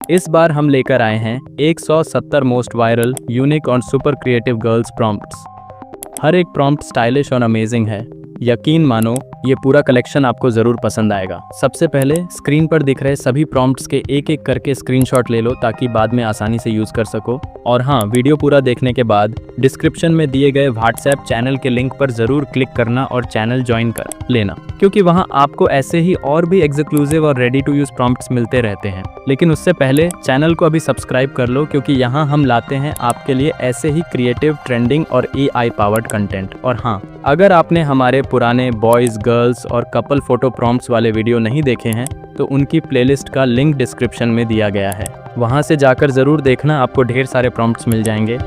इस बार हम लेकर आए हैं 170 मोस्ट वायरल, यूनिक और सुपर क्रिएटिव गर्ल्स प्रॉम्प्ट्स। हर एक प्रॉम्प्ट स्टाइलिश और अमेजिंग है। यकीन मानो ये पूरा कलेक्शन आपको ज़रूर पसंद आएगा। सबसे पहले स्क्रीन पर दिख रहे सभी प्रॉम्प्ट्स के एक एक करके स्क्रीनशॉट ले लो ताकि बाद में आसानी से यूज़ कर सको। और हाँ, वीडियो पूरा देखने के बाद डिस्क्रिप्शन में दिए गए व्हाट्सएप चैनल के लिंक पर ज़रूर क्लिक करना और चैनल ज्वाइन कर लेना, क्योंकि वहाँ आपको ऐसे ही और भी एक्सक्लूसिव और रेडी टू यूज़ प्रॉम्प्ट्स मिलते रहते हैं। लेकिन उससे पहले चैनल को अभी सब्सक्राइब कर लो, क्योंकि यहाँ हम लाते हैं आपके लिए ऐसे ही क्रिएटिव, ट्रेंडिंग और AI पावर्ड कंटेंट। और हाँ, अगर आपने हमारे पुराने बॉयज़, गर्ल्स और कपल फोटो प्रॉम्प्ट्स वाले वीडियो नहीं देखे हैं तो उनकी प्लेलिस्ट का लिंक डिस्क्रिप्शन में दिया गया है, वहाँ से जाकर ज़रूर देखना, आपको ढेर सारे प्रॉम्प्ट्स मिल जाएंगे।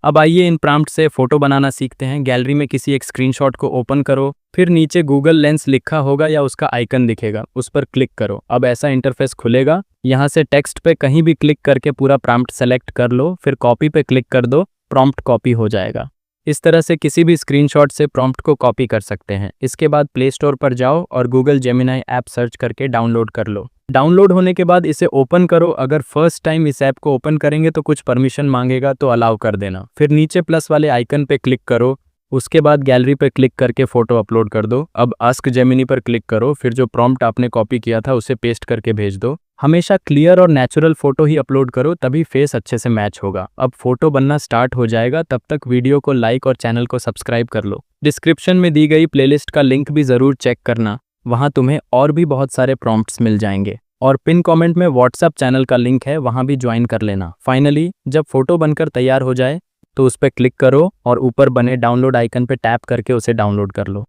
अब आइए इन प्रॉम्प्ट से फोटो बनाना सीखते हैं। गैलरी में किसी एक स्क्रीनशॉट को ओपन करो, फिर नीचे गूगल लेंस लिखा होगा या उसका आइकन दिखेगा, उस पर क्लिक करो। अब ऐसा इंटरफेस खुलेगा। यहाँ से टेक्स्ट पे कहीं भी क्लिक करके पूरा प्रॉम्प्ट सेलेक्ट कर लो, फिर कॉपी पे क्लिक कर दो, प्रॉम्प्ट कॉपी हो जाएगा। इस तरह से किसी भी स्क्रीनशॉट से प्रॉम्प्ट को कॉपी कर सकते हैं। इसके बाद प्ले स्टोर पर जाओ और गूगल जेमिनी ऐप सर्च करके डाउनलोड कर लो। डाउनलोड होने के बाद इसे ओपन करो। अगर फर्स्ट टाइम इस ऐप को ओपन करेंगे तो कुछ परमिशन मांगेगा, तो अलाउ कर देना। फिर नीचे प्लस वाले आइकन पे क्लिक करो, उसके बाद गैलरी पे क्लिक करके फोटो अपलोड कर दो। अब आस्क जेमिनी पर क्लिक करो, फिर जो प्रॉम्प्ट आपने कॉपी किया था उसे पेस्ट करके भेज दो। हमेशा क्लियर और नेचुरल फोटो ही अपलोड करो, तभी फेस अच्छे से मैच होगा। अब फोटो बनना स्टार्ट हो जाएगा, तब तक वीडियो को लाइक और चैनल को सब्सक्राइब कर लो। डिस्क्रिप्शन में दी गई प्लेलिस्ट का लिंक भी ज़रूर चेक करना, वहाँ तुम्हें और भी बहुत सारे प्रॉम्प्ट्स मिल जाएंगे। और पिन कमेंट में व्हाट्सएप चैनल का लिंक है, वहाँ भी ज्वाइन कर लेना। फाइनली जब फोटो बनकर तैयार हो जाए तो उस पर क्लिक करो और ऊपर बने डाउनलोड आइकन पे टैप करके उसे डाउनलोड कर लो।